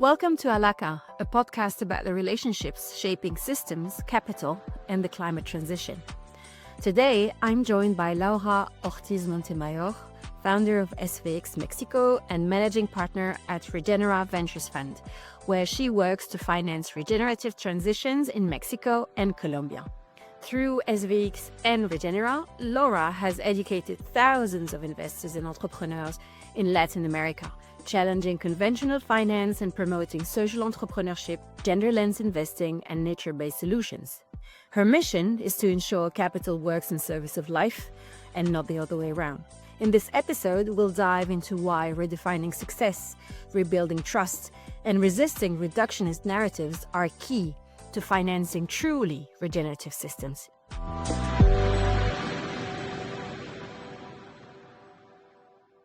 Welcome to Alaqa, a podcast about the relationships shaping systems, capital, and the climate transition. Today, I'm joined by Laura Ortiz Montemayor, founder of SVX Mexico and managing partner at Regenera Ventures Fund, where she works to finance regenerative transitions in Mexico and Colombia. Through SVX and Regenera, Laura has educated thousands of investors and entrepreneurs in Latin America, challenging conventional finance and promoting social entrepreneurship, gender-lens investing, and nature-based solutions. Her mission is to ensure capital works in service of life and not the other way around. In this episode, we'll dive into why redefining success, rebuilding trust, and resisting reductionist narratives are key to financing truly regenerative systems.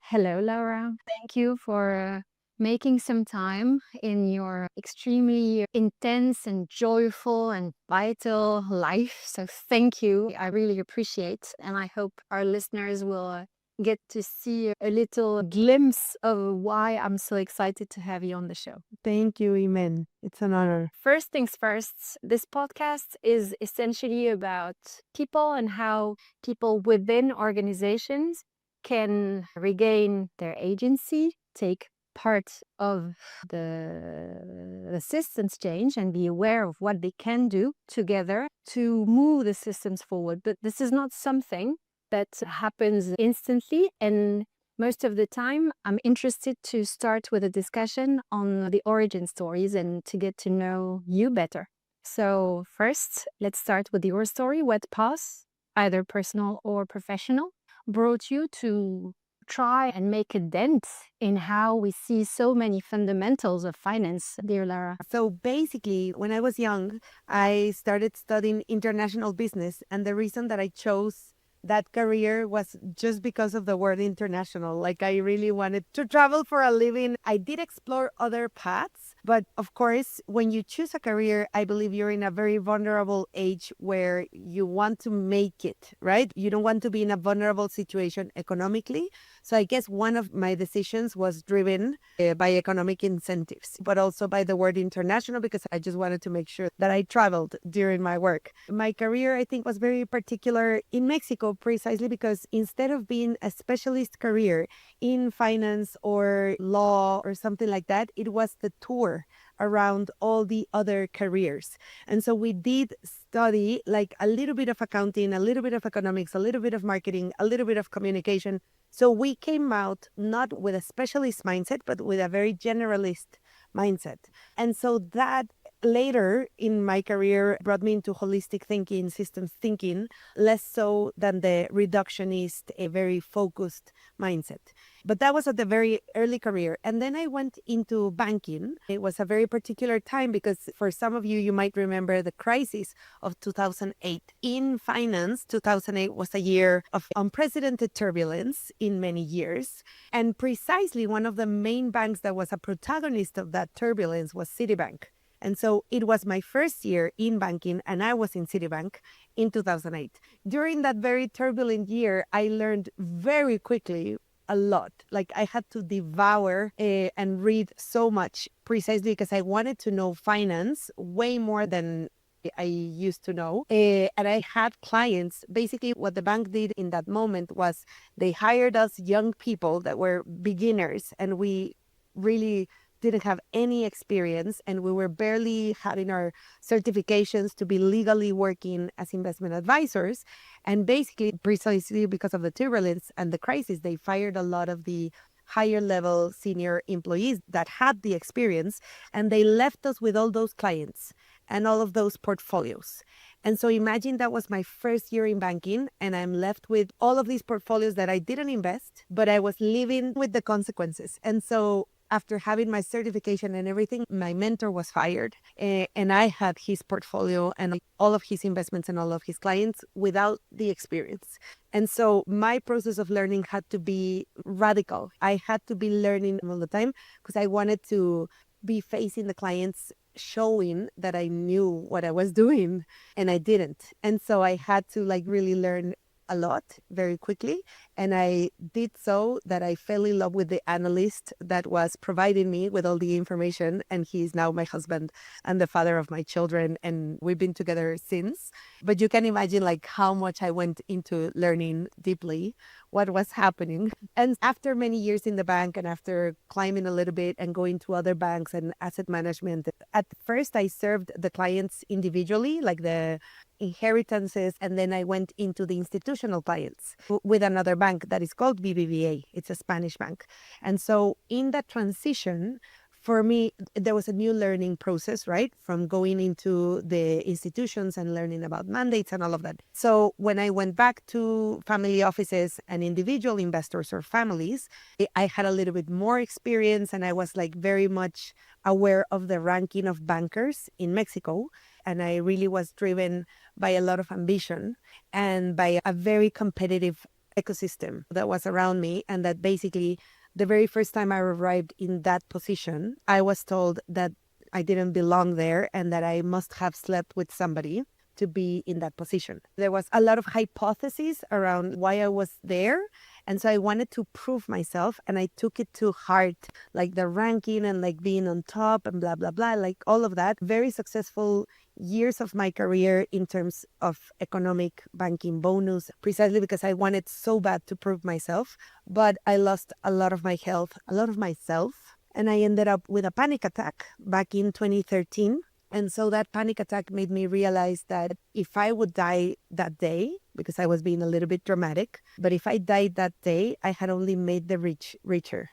Hello, Laura. Thank you for making some time in your extremely intense and joyful and vital life. So thank you. I really appreciate, and I hope our listeners will get to see a little glimpse of why I'm so excited to have you on the show. Thank you, Imen. It's an honor. First things first, this podcast is essentially about people and how people within organizations can regain their agency, take part of the systems change and be aware of what they can do together to move the systems forward. But this is not something that happens instantly, and most of the time I'm interested to start with a discussion on the origin stories and to get to know you better. So first, let's start with your story. What path, either personal or professional, brought you to try and make a dent in how we see so many fundamentals of finance, dear Lara? So basically, when I was young, I started studying international business. And the reason that I chose that career was just because of the word international. Like, I really wanted to travel for a living. I did explore other paths, but of course, when you choose a career, I believe you're in a very vulnerable age where you want to make it, right? You don't want to be in a vulnerable situation economically. So I guess one of my decisions was driven by economic incentives, but also by the word international, because I just wanted to make sure that I traveled during my work. My career, I think, was very particular in Mexico, precisely because instead of being a specialist career in finance or law or something like that, it was the tour around all the other careers. And so we did study like a little bit of accounting, a little bit of economics, a little bit of marketing, a little bit of communication. So we came out not with a specialist mindset, but with a very generalist mindset. And so that later in my career brought me into holistic thinking, systems thinking, less so than the reductionist, a very focused mindset. But that was at the very early career. And then I went into banking. It was a very particular time because for some of you, you might remember the crisis of 2008. In finance, 2008 was a year of unprecedented turbulence in many years. And precisely one of the main banks that was a protagonist of that turbulence was Citibank. And so it was my first year in banking, and I was in Citibank in 2008. During that very turbulent year, I learned very quickly a lot. Like, I had to devour and read so much, precisely because I wanted to know finance way more than I used to know. And I had clients. Basically, what the bank did in that moment was they hired us young people that were beginners, and we really didn't have any experience, and we were barely having our certifications to be legally working as investment advisors. And basically, precisely because of the turbulence and the crisis, they fired a lot of the higher level senior employees that had the experience, and they left us with all those clients and all of those portfolios. And so imagine that was my first year in banking, and I'm left with all of these portfolios that I didn't invest, but I was living with the consequences. And so after having my certification and everything, my mentor was fired, and I had his portfolio and all of his investments and all of his clients without the experience. And so my process of learning had to be radical. I had to be learning all the time because I wanted to be facing the clients, showing that I knew what I was doing, and I didn't. And so I had to really learn a lot very quickly. And I did so that I fell in love with the analyst that was providing me with all the information. And he's now my husband and the father of my children. And we've been together since. But you can imagine like how much I went into learning deeply what was happening. And after many years in the bank and after climbing a little bit and going to other banks and asset management, at first I served the clients individually, like the inheritances, and then I went into the institutional clients with another bank that is called BBVA. It's a Spanish bank. And so in that transition, for me, there was a new learning process, right? From going into the institutions and learning about mandates and all of that. So when I went back to family offices and individual investors or families, I had a little bit more experience and I was like very much aware of the ranking of bankers in Mexico. And I really was driven by a lot of ambition and by a very competitive ecosystem that was around me, and that basically the very first time I arrived in that position, I was told that I didn't belong there and that I must have slept with somebody to be in that position. There was a lot of hypotheses around why I was there. And so I wanted to prove myself and I took it to heart, like the ranking and like being on top and blah, blah, blah, like all of that. Very successful years of my career in terms of economic banking bonus, precisely because I wanted so bad to prove myself. But I lost a lot of my health, a lot of myself. And I ended up with a panic attack back in 2013. And so that panic attack made me realize that if I would die that day, because I was being a little bit dramatic, but if I died that day, I had only made the rich richer.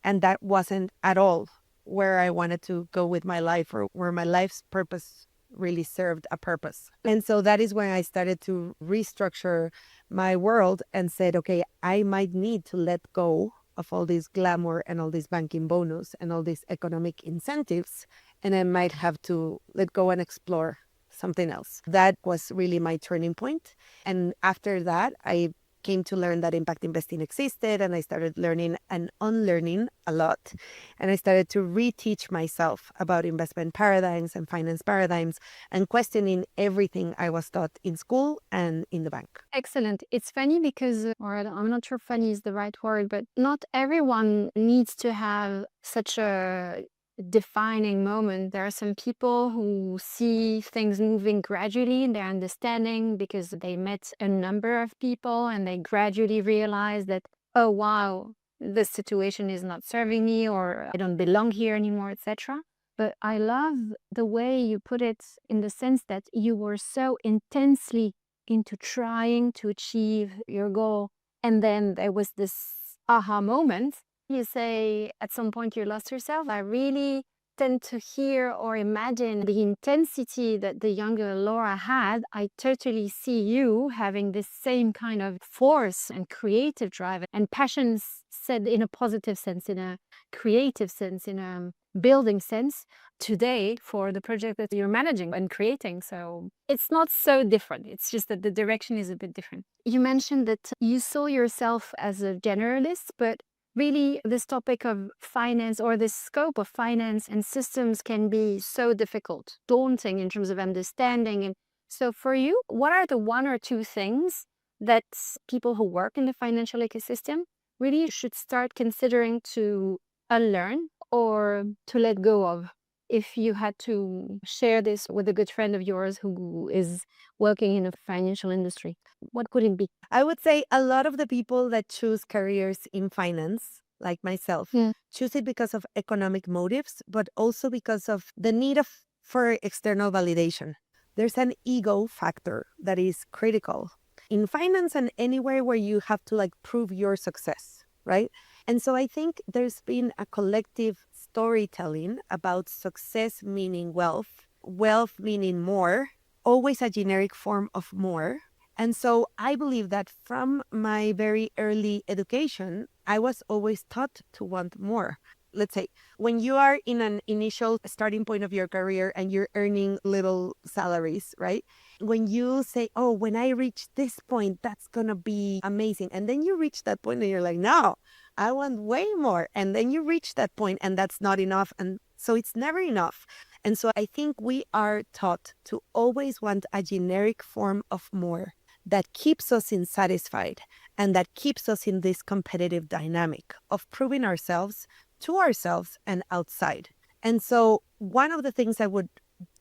And that wasn't at all where I wanted to go with my life, or where my life's purpose really served a purpose. And so that is when I started to restructure my world and said, okay, I might need to let go of all this glamour and all this banking bonus and all these economic incentives, and I might have to let go and explore something else. That was really my turning point. And after that, I came to learn that impact investing existed, and I started learning and unlearning a lot. And I started to reteach myself about investment paradigms and finance paradigms and questioning everything I was taught in school and in the bank. Excellent. It's funny because, or I'm not sure funny is the right word, but not everyone needs to have such a defining moment. There are some people who see things moving gradually in their understanding because they met a number of people and they gradually realize that, oh, wow, this situation is not serving me, or I don't belong here anymore, etc. But I love the way you put it, in the sense that you were so intensely into trying to achieve your goal. And then there was this aha moment. You say at some point you lost yourself. I really tend to hear or imagine the intensity that the younger Laura had. I totally see you having this same kind of force and creative drive and passion, said in a positive sense, in a creative sense, in a building sense today for the project that you're managing and creating. So it's not so different. It's just that the direction is a bit different. You mentioned that you saw yourself as a generalist, but really this topic of finance, or this scope of finance and systems, can be so difficult, daunting in terms of understanding. And so for you, what are the one or two things that people who work in the financial ecosystem really should start considering to unlearn or to let go of? If you had to share this with a good friend of yours who is working in a financial industry, what could it be? I would say a lot of the people that choose careers in finance, like myself, choose it because of economic motives, but also because of the need for external validation. There's an ego factor that is critical in finance and anywhere where you have to like prove your success, right? And so I think there's been a collective storytelling about success meaning wealth, wealth meaning more, always a generic form of more. And so I believe that from my very early education, I was always taught to want more. Let's say when you are in an initial starting point of your career and you're earning little salaries, right? When you say, oh, when I reach this point, that's going to be amazing. And then you reach that point and you're like, no, I want way more. And then you reach that point and that's not enough. And so it's never enough. And so I think we are taught to always want a generic form of more. that keeps us insatisfied and that keeps us in this competitive dynamic of proving ourselves to ourselves and outside. And so one of the things I would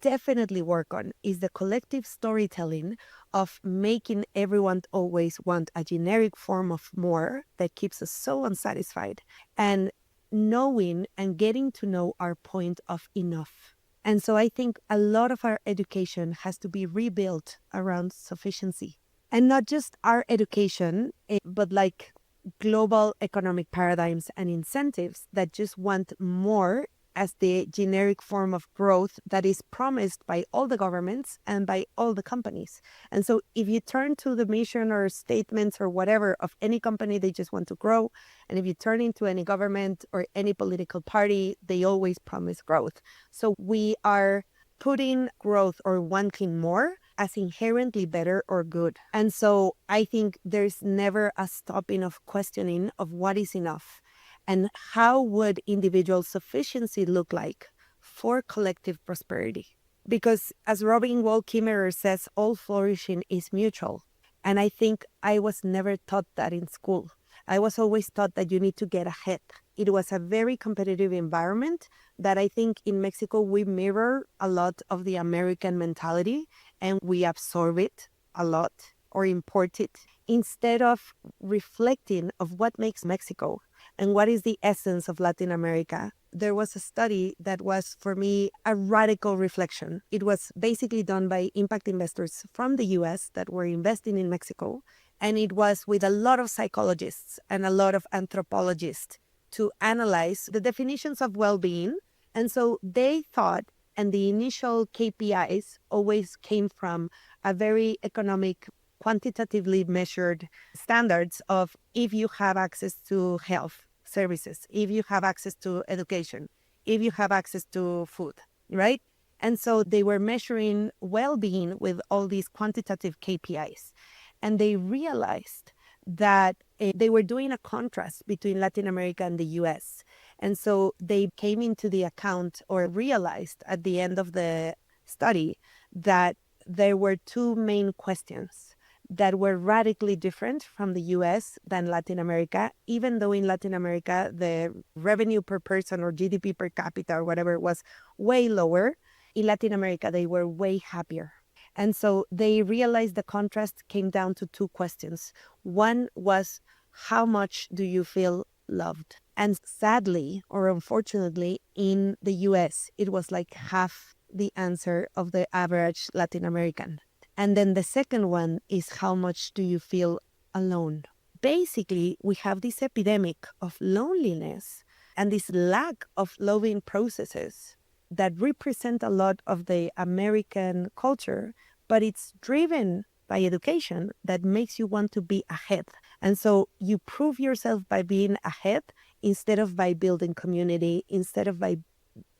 definitely work on is the collective storytelling of making everyone always want a generic form of more that keeps us so unsatisfied, and knowing and getting to know our point of enough. And so I think a lot of our education has to be rebuilt around sufficiency. And not just our education, but like global economic paradigms and incentives that just want more as the generic form of growth that is promised by all the governments and by all the companies. And so if you turn to the mission or statements or whatever of any company, they just want to grow. And if you turn into any government or any political party, they always promise growth. So we are putting growth or wanting more as inherently better or good. And so I think there's never a stopping of questioning of what is enough. And how would individual sufficiency look like for collective prosperity? Because as Robin Wall Kimmerer says, all flourishing is mutual. And I think I was never taught that in school. I was always taught that you need to get ahead. It was a very competitive environment that I think in Mexico we mirror a lot of the American mentality and we absorb it a lot or import it instead of reflecting of what makes Mexico and what is the essence of Latin America. There was a study that was, for me, a radical reflection. It was basically done by impact investors from the US that were investing in Mexico. And it was with a lot of psychologists and a lot of anthropologists to analyze the definitions of well-being. And so they thought, and the initial KPIs always came from a very economic, quantitatively measured standards of if you have access to health services, if you have access to education, if you have access to food, right? And so they were measuring well-being with all these quantitative KPIs. And they realized that they were doing a contrast between Latin America and the US. And so they came into the account or realized at the end of the study that there were two main questions that were radically different from the US than Latin America, even though in Latin America, the revenue per person or GDP per capita or whatever was way lower. In Latin America, they were way happier. And so they realized the contrast came down to two questions. One was, how much do you feel loved? And sadly, or unfortunately, in the US, it was like half the answer of the average Latin American. And then the second one is, how much do you feel alone? Basically, we have this epidemic of loneliness and this lack of loving processes that represent a lot of the American culture, but it's driven by education that makes you want to be ahead. And so you prove yourself by being ahead instead of by building community, instead of by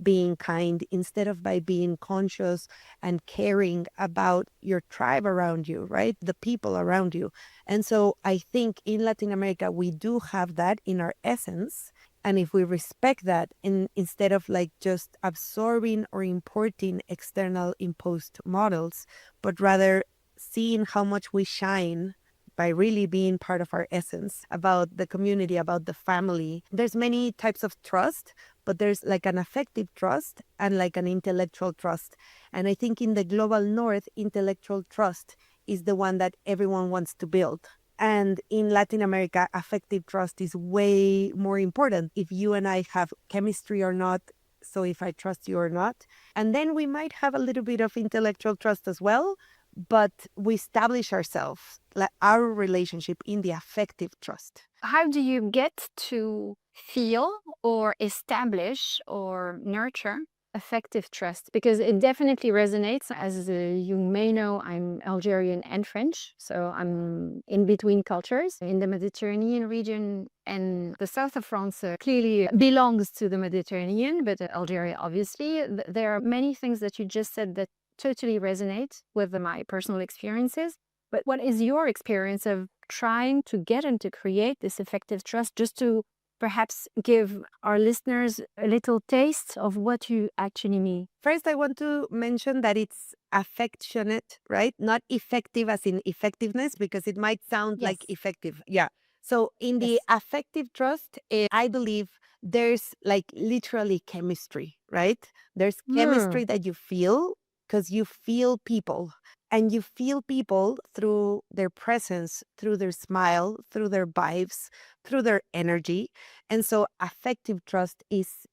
being kind, instead of by being conscious and caring about your tribe around you, right? The people around you. And so I think in Latin America, we do have that in our essence. And if we respect that, instead of like just absorbing or importing external imposed models, but rather seeing how much we shine by really being part of our essence about the community, about the family. There's many types of trust, but there's like an affective trust and like an intellectual trust. And I think in the global north, intellectual trust is the one that everyone wants to build. And in Latin America, affective trust is way more important. If you and I have chemistry or not, so if I trust you or not. And then we might have a little bit of intellectual trust as well, but we establish ourselves, like our relationship, in the affective trust. How do you get to feel or establish or nurture affective trust? Because it definitely resonates. As you may know, I'm Algerian and French, so I'm in between cultures in the Mediterranean region, and the south of France clearly belongs to the Mediterranean, but Algeria, obviously. There are many things that you just said that totally resonate with my personal experiences. But what is your experience of trying to get and to create this effective trust, just to perhaps give our listeners a little taste of what you actually mean? First, I want to mention that it's affectionate, right? Not effective as in effectiveness, because it might sound like Yes. effective. Yeah. So in the Yes. affective trust, I believe there's like literally chemistry, right? There's Mm. chemistry that you feel because you feel people, and you feel people through their presence, through their smile, through their vibes, through their energy. And so affective trust is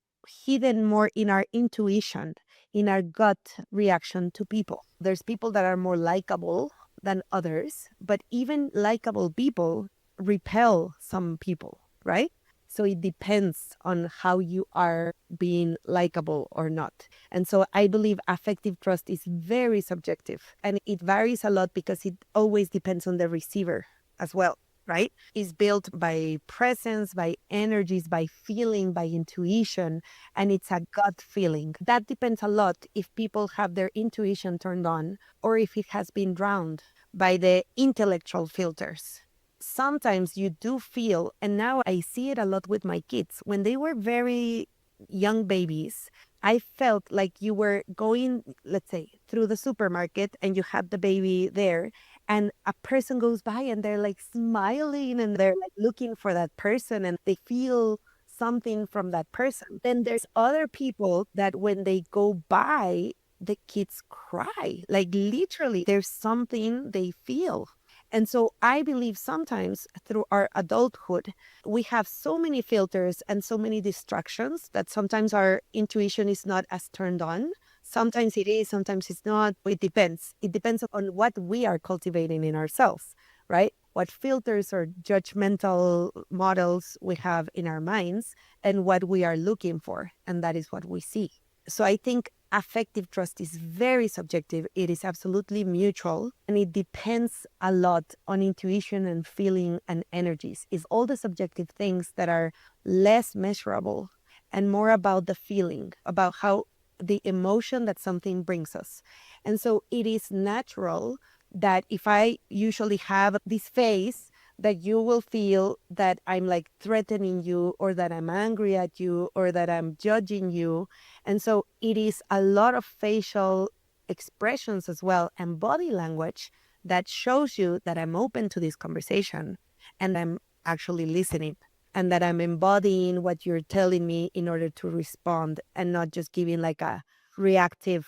hidden more in our intuition, in our gut reaction to people. There's people that are more likable than others, but even likable people repel some people, right? So it depends on how you are being likable or not. And so I believe affective trust is very subjective, and it varies a lot because it always depends on the receiver as well, right? It's built by presence, by energies, by feeling, by intuition, and it's a gut feeling. That depends a lot if people have their intuition turned on or if it has been drowned by the intellectual filters. Sometimes you do feel, and now I see it a lot with my kids, when they were very young babies, I felt like you were going, let's say, through the supermarket and you had the baby there, and a person goes by and they're like smiling and they're like looking for that person and they feel something from that person. Then there's other people that when they go by, the kids cry. Like literally, there's something they feel. And so I believe sometimes through our adulthood, we have so many filters and so many distractions that sometimes our intuition is not as turned on. Sometimes it is, sometimes it's not. It depends. It depends on what we are cultivating in ourselves, right? What filters or judgmental models we have in our minds and what we are looking for. And that is what we see. So I think affective trust is very subjective. It is absolutely mutual, and it depends a lot on intuition and feeling and energies. It's all the subjective things that are less measurable and more about the feeling, about how the emotion that something brings us. And so it is natural that if I usually have this face, that you will feel that I'm like threatening you, or that I'm angry at you, or that I'm judging you. And so it is a lot of facial expressions as well and body language that shows you that I'm open to this conversation and I'm actually listening, and that I'm embodying what you're telling me in order to respond and not just giving like a reactive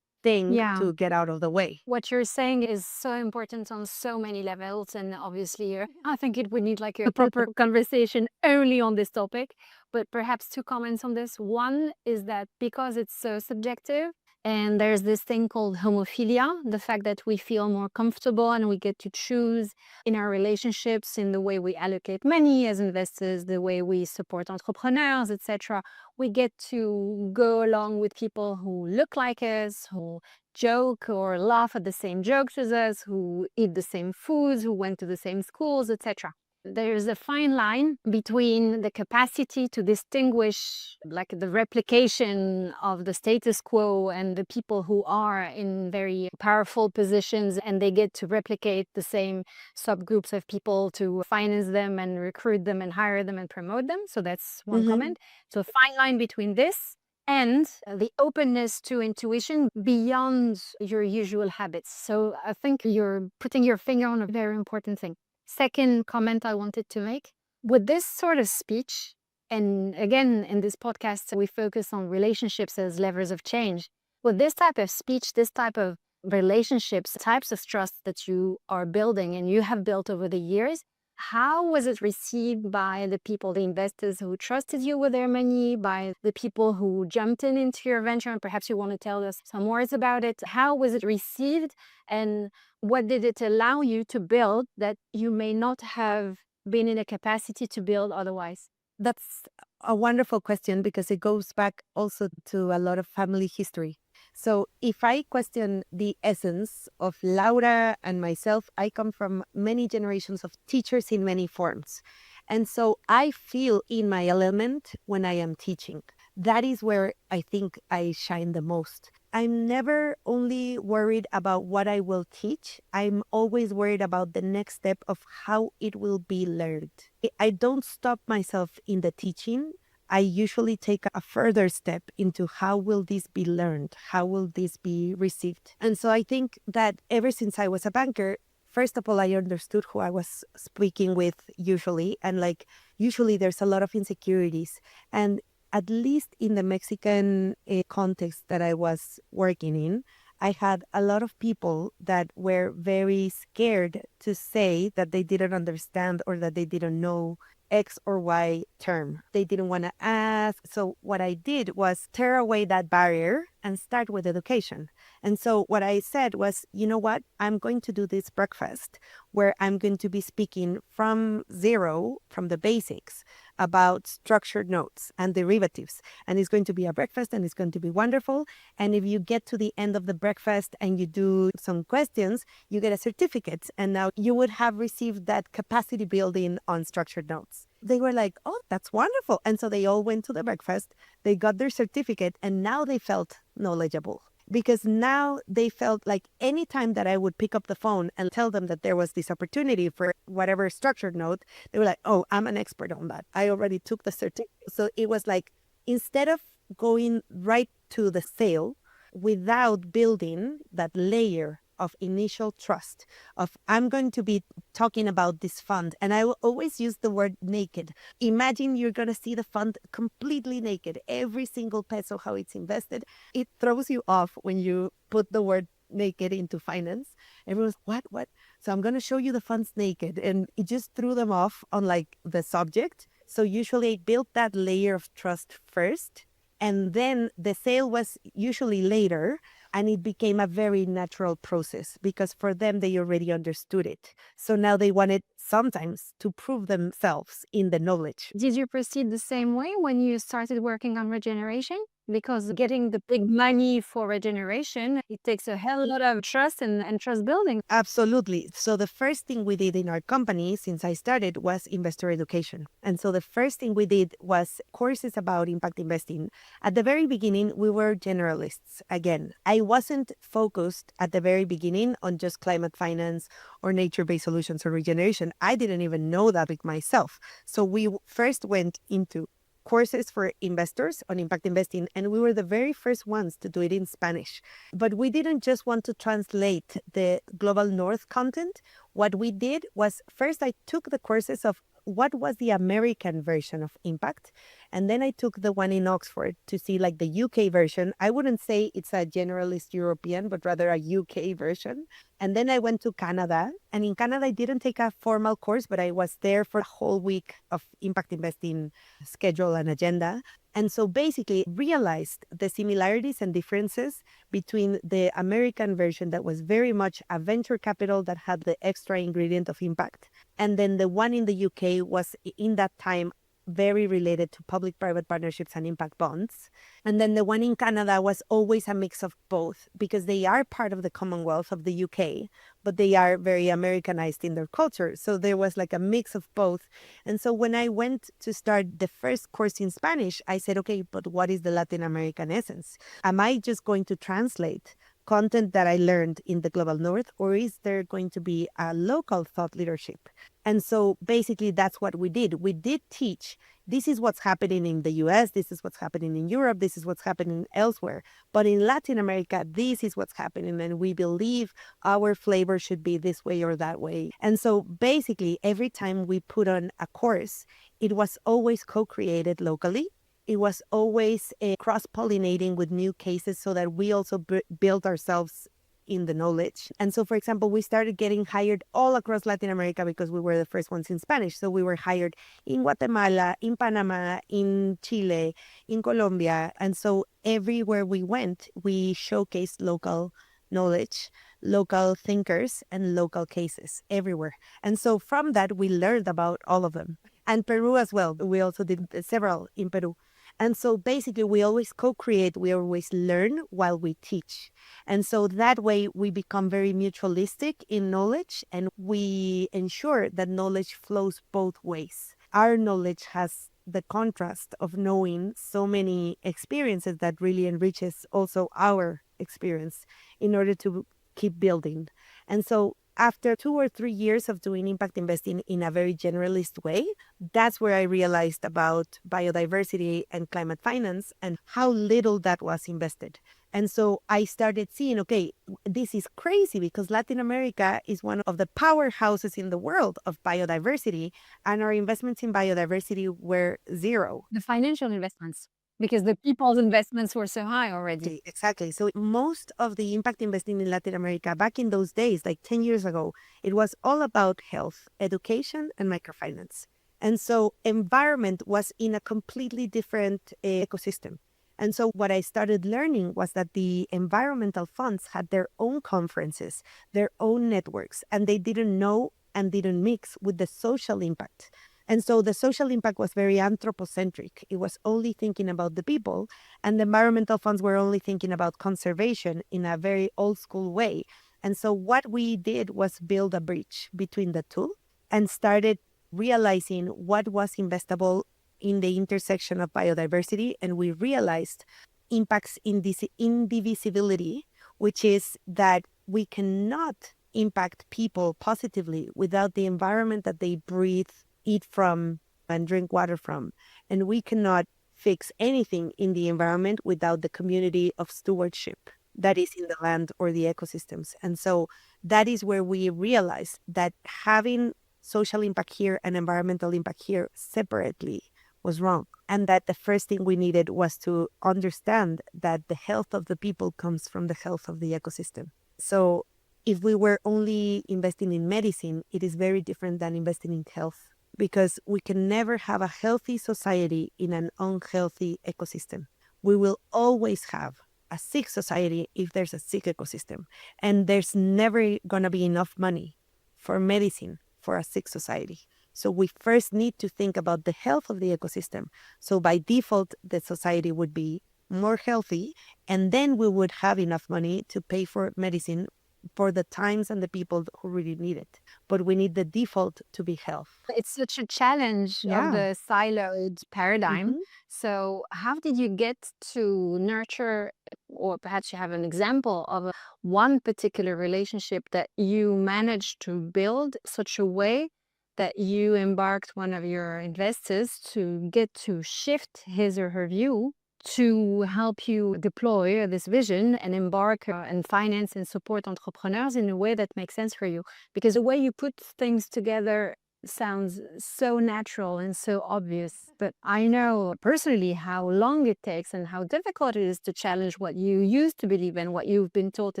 thing Yeah. to get out of the way. What you're saying is so important on so many levels. And obviously, I think it would need like a proper conversation only on this topic. But perhaps two comments on this. One is that because it's so subjective, and there's this thing called homophilia, the fact that we feel more comfortable and we get to choose in our relationships, in the way we allocate money as investors, the way we support entrepreneurs, etc. We get to go along with people who look like us, who joke or laugh at the same jokes as us, who eat the same foods, who went to the same schools, etc. There's a fine line between the capacity to distinguish, like the replication of the status quo, and the people who are in very powerful positions and they get to replicate the same subgroups of people to finance them and recruit them and hire them and promote them. So that's one comment. So a fine line between this and the openness to intuition beyond your usual habits. So I think you're putting your finger on a very important thing. Second comment I wanted to make, with this sort of speech, and again, in this podcast, we focus on relationships as levers of change. With this type of speech, this type of relationships, types of trust that you are building and you have built over the years, how was it received by the people, the investors who trusted you with their money, by the people who jumped in into your venture? And perhaps you want to tell us some words about it. How was it received? And what did it allow you to build that you may not have been in a capacity to build otherwise? That's a wonderful question because it goes back also to a lot of family history. So if I question the essence of Laura and myself, I come from many generations of teachers in many forms. And so I feel in my element when I am teaching. That is where I think I shine the most. I'm never only worried about what I will teach. I'm always worried about the next step of how it will be learned. I don't stop myself in the teaching. I usually take a further step into how will this be learned? How will this be received? And so I think that ever since I was a banker, first of all, I understood who I was speaking with usually. And like, usually there's a lot of insecurities. And at least in the Mexican context that I was working in, I had a lot of people that were very scared to say that they didn't understand or that they didn't know X or Y term. They didn't want to ask. So what I did was tear away that barrier and start with education. And so what I said was, you know what? I'm going to do this breakfast where I'm going to be speaking from zero, from the basics, about structured notes and derivatives. And it's going to be a breakfast and it's going to be wonderful. And if you get to the end of the breakfast and you do some questions, you get a certificate. And now you would have received that capacity building on structured notes. They were like, oh, that's wonderful. And so they all went to the breakfast, they got their certificate, and now they felt knowledgeable. Because now they felt like any time that I would pick up the phone and tell them that there was this opportunity for whatever structured note, they were like, oh, I'm an expert on that. I already took the certificate. So it was like, instead of going right to the sale without building that layer of initial trust of I'm going to be talking about this fund. And I will always use the word naked. Imagine you're going to see the fund completely naked, every single peso, how it's invested. It throws you off when you put the word naked into finance. Everyone's, what? So I'm going to show you the funds naked. And it just threw them off on like the subject. So usually I built that layer of trust first. And then the sale was usually later. And it became a very natural process because for them, they already understood it. So now they wanted sometimes to prove themselves in the knowledge. Did you proceed the same way when you started working on regeneration? Because getting the big money for regeneration, it takes a hell lot of trust and trust building. Absolutely. So the first thing we did in our company since I started was investor education. And so the first thing we did was courses about impact investing. At the very beginning, we were generalists. Again, I wasn't focused at the very beginning on just climate finance or nature-based solutions or regeneration. I didn't even know that with myself. So we first went into courses for investors on impact investing, and we were the very first ones to do it in Spanish. But we didn't just want to translate the global north content. What we did was first I took the courses of what was the American version of impact, and then I took the one in Oxford to see like the UK version. I wouldn't say it's a generalist European, but rather a UK version. And then I went to Canada, and in Canada I didn't take a formal course, but I was there for a whole week of impact investing schedule and agenda. And so basically realized the similarities and differences between the American version that was very much a venture capital that had the extra ingredient of impact. And then the one in the UK was in that time very related to public-private partnerships and impact bonds. And then the one in Canada was always a mix of both because they are part of the Commonwealth of the UK, but they are very Americanized in their culture. So there was like a mix of both. And so when I went to start the first course in Spanish, I said, okay, but what is the Latin American essence? Am I just going to translate content that I learned in the global north, or is there going to be a local thought leadership? And so basically that's what we did. We did teach, this is what's happening in the US, this is what's happening in Europe, this is what's happening elsewhere. But in Latin America, this is what's happening, and we believe our flavor should be this way or that way. And so basically every time we put on a course, it was always co-created locally. It was always cross-pollinating with new cases so that we also build ourselves in the knowledge. And so, for example, we started getting hired all across Latin America because we were the first ones in Spanish. So we were hired in Guatemala, in Panama, in Chile, in Colombia. And so everywhere we went, we showcased local knowledge, local thinkers, and local cases everywhere. And so from that, we learned about all of them. And Peru as well. We also did several in Peru. And so basically we always co-create, we always learn while we teach. And so that way we become very mutualistic in knowledge, and we ensure that knowledge flows both ways. our knowledge has the contrast of knowing so many experiences that really enriches also our experience in order to keep building. And so after 2 or 3 years of doing impact investing in a very generalist way, that's where I realized about biodiversity and climate finance and how little that was invested. And so I started seeing, okay, this is crazy because Latin America is one of the powerhouses in the world of biodiversity, and our investments in biodiversity were zero. The financial investments, because the people's investments were so high already. Exactly. So most of the impact investing in Latin America back in those days, like 10 years ago, it was all about health, education, and microfinance. And so environment was in a completely different ecosystem. And so what I started learning was that the environmental funds had their own conferences, their own networks, and they didn't know and didn't mix with the social impact. And so the social impact was very anthropocentric. It was only thinking about the people, and the environmental funds were only thinking about conservation in a very old school way. And so what we did was build a bridge between the two and started realizing what was investable in the intersection of biodiversity. And we realized impacts in this indivisibility, which is that we cannot impact people positively without the environment that they breathe, eat from, and drink water from. And we cannot fix anything in the environment without the community of stewardship that is in the land or the ecosystems. And so that is where we realize that having social impact here and environmental impact here separately was wrong. And that the first thing we needed was to understand that the health of the people comes from the health of the ecosystem. So if we were only investing in medicine, it is very different than investing in health, because we can never have a healthy society in an unhealthy ecosystem. We will always have a sick society if there's a sick ecosystem. And there's never going to be enough money for medicine for a sick society. So we first need to think about the health of the ecosystem. So by default, the society would be more healthy, and then we would have enough money to pay for medicine for the times and the people who really need it. But we need the default to be health. It's such a challenge of the siloed paradigm. Mhm. So how did you get to nurture, or perhaps you have an example of one particular relationship that you managed to build such a way that you embarked one of your investors to get to shift his or her view to help you deploy this vision and embark and finance and support entrepreneurs in a way that makes sense for you? Because the way you put things together sounds so natural and so obvious, but I know personally how long it takes and how difficult it is to challenge what you used to believe in, what you've been taught,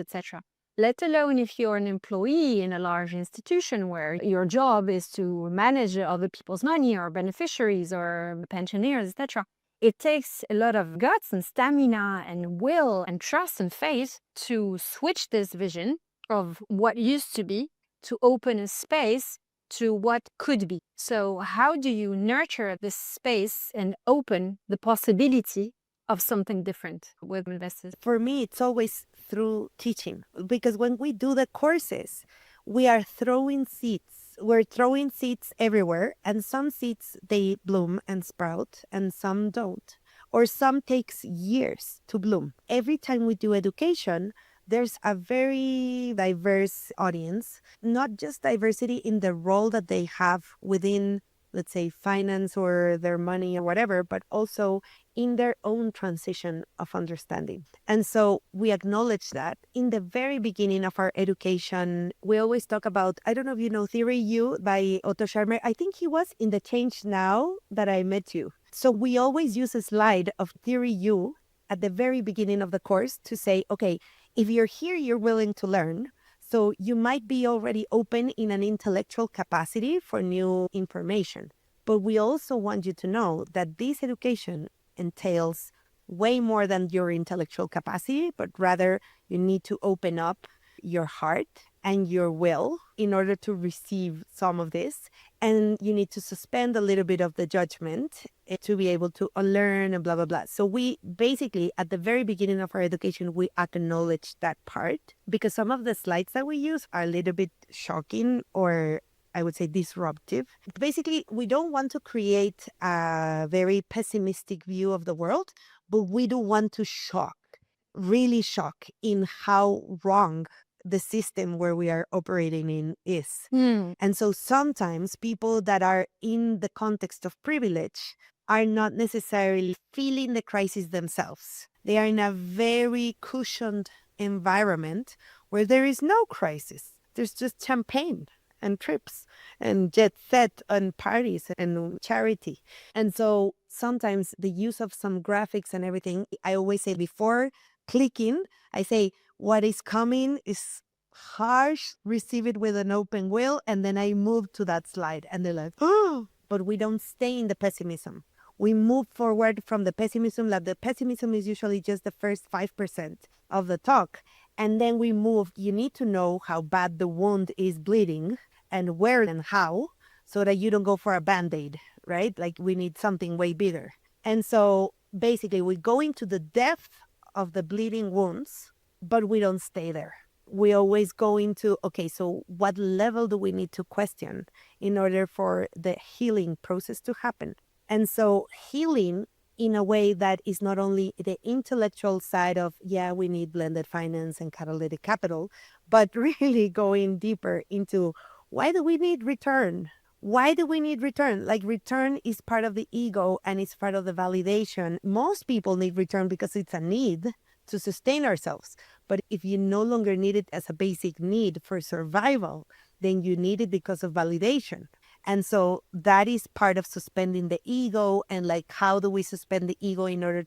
etc. Let alone if you're an employee in a large institution where your job is to manage other people's money or beneficiaries or pensioners, etc. It takes a lot of guts and stamina and will and trust and faith to switch this vision of what used to be to open a space to what could be. So how do you nurture this space and open the possibility of something different with investors? For me, it's always through teaching, because when we do the courses, we are throwing seeds. We're throwing seeds everywhere, and some seeds, they bloom and sprout, and some don't. Or some takes years to bloom. Every time we do education, there's a very diverse audience, not just diversity in the role that they have within, let's say, finance or their money or whatever, but also in their own transition of understanding. And so we acknowledge that in the very beginning of our education, we always talk about, I don't know if you know Theory U by Otto Scharmer. I think he was in the Change Now that I met you. So we always use a slide of Theory U at the very beginning of the course to say, okay, if you're here, you're willing to learn. So you might be already open in an intellectual capacity for new information. But we also want you to know that this education entails way more than your intellectual capacity, but rather you need to open up your heart and your will in order to receive some of this. And you need to suspend a little bit of the judgment to be able to learn and blah, blah, blah. So we basically, at the very beginning of our education, we acknowledge that part, because some of the slides that we use are a little bit shocking or I would say, disruptive. Basically, we don't want to create a very pessimistic view of the world, but we do want to really shock in how wrong the system where we are operating in is. And so sometimes people that are in the context of privilege are not necessarily feeling the crisis themselves. They are in a very cushioned environment where there is no crisis. There's just champagne and trips and jet set and parties and charity. And so sometimes the use of some graphics and everything, I always say before clicking, I say, what is coming is harsh, receive it with an open will, and then I move to that slide. And they're like, oh, but we don't stay in the pessimism. We move forward from the pessimism. Like the pessimism is usually just the first 5% of the talk. And then we move. You need to know how bad the wound is bleeding and where and how, so that you don't go for a Band-Aid, right? Like we need something way bigger. And so basically we go into the depth of the bleeding wounds, but we don't stay there. We always go into, okay, so what level do we need to question in order for the healing process to happen? And so healing in a way that is not only the intellectual side of, yeah, we need blended finance and catalytic capital, but really going deeper into why do we need return? Why do we need return? Like return is part of the ego and it's part of the validation. Most people need return because it's a need to sustain ourselves. But if you no longer need it as a basic need for survival, then you need it because of validation. And so that is part of suspending the ego, and like how do we suspend the ego in order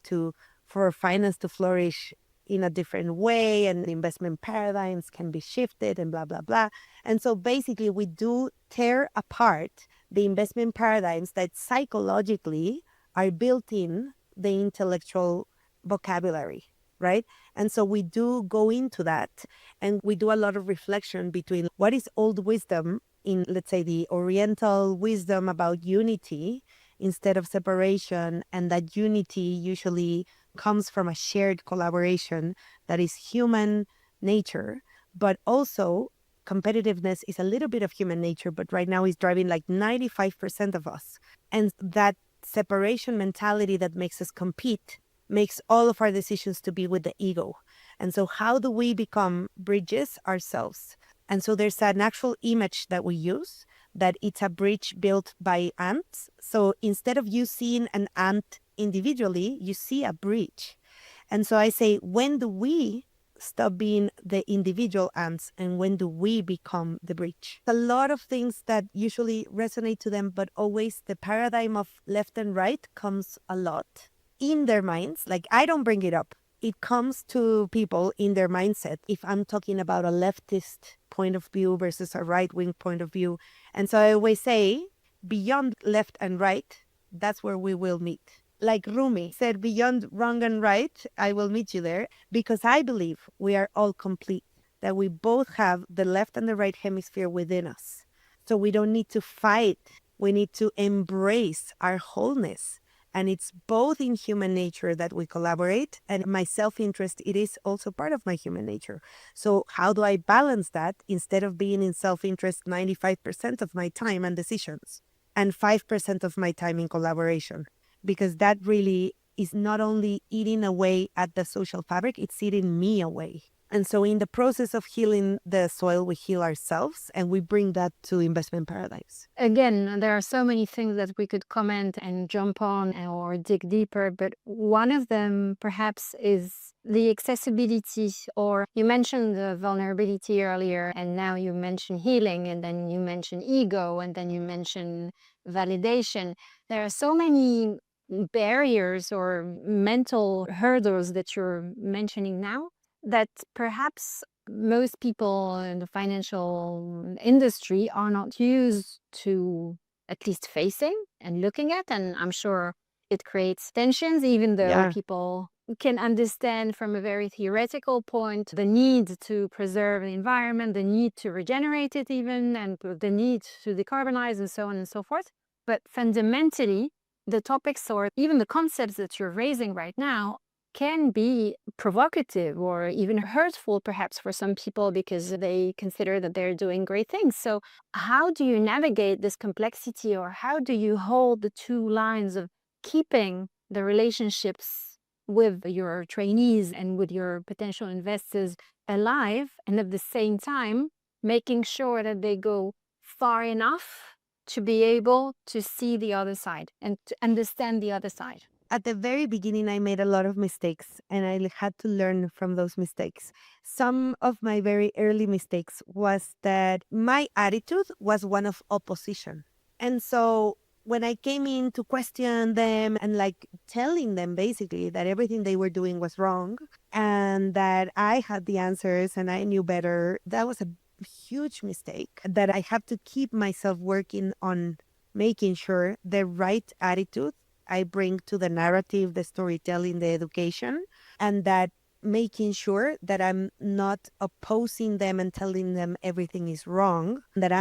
for finance to flourish in a different way, and the investment paradigms can be shifted and blah, blah, blah. And so basically we do tear apart the investment paradigms that psychologically are built in the intellectual vocabulary, right? And so we do go into that, and we do a lot of reflection between what is old wisdom in, let's say, the Oriental wisdom about unity instead of separation, and that unity usually comes from a shared collaboration that is human nature, but also competitiveness is a little bit of human nature, but right now is driving like 95% of us. And that separation mentality that makes us compete makes all of our decisions to be with the ego. And so how do we become bridges ourselves? And so there's an actual image that we use that it's a bridge built by ants. So instead of you seeing an ant individually, you see a bridge. And so I say, when do we stop being the individual ants and when do we become the bridge? A lot of things that usually resonate to them, but always the paradigm of left and right comes a lot in their minds. Like I don't bring it up. It comes to people in their mindset if I'm talking about a leftist point of view versus a right-wing point of view. And so I always say, beyond left and right, that's where we will meet. Like Rumi said, beyond wrong and right, I will meet you there, because I believe we are all complete, that we both have the left and the right hemisphere within us. So we don't need to fight. We need to embrace our wholeness. And it's both in human nature that we collaborate, and my self-interest, it is also part of my human nature. So how do I balance that instead of being in self-interest 95% of my time and decisions and 5% of my time in collaboration? Because that really is not only eating away at the social fabric, it's eating me away. And so in the process of healing the soil, we heal ourselves, and we bring that to investment paradigms. Again, there are so many things that we could comment and jump on or dig deeper, but one of them perhaps is the accessibility, or you mentioned the vulnerability earlier, and now you mention healing, and then you mention ego, and then you mention validation. There are so many barriers or mental hurdles that you're mentioning now that perhaps most people in the financial industry are not used to at least facing and looking at. And I'm sure it creates tensions, even though people can understand from a very theoretical point the need to preserve the environment, the need to regenerate it even, and the need to decarbonize and so on and so forth. But fundamentally, the topics or even the concepts that you're raising right now can be provocative or even hurtful, perhaps, for some people because they consider that they're doing great things. So, how do you navigate this complexity, or how do you hold the two lines of keeping the relationships with your trainees and with your potential investors alive, and at the same time making sure that they go far enough to be able to see the other side and to understand the other side? At the very beginning, I made a lot of mistakes and I had to learn from those mistakes. Some of my very early mistakes was that my attitude was one of opposition. And so when I came in to question them and like telling them basically that everything they were doing was wrong and that I had the answers and I knew better, that was a huge mistake that I have to keep myself working on making sure the right attitude I bring to the narrative, the storytelling, the education, and that making sure that I'm not opposing them and telling them everything is wrong, that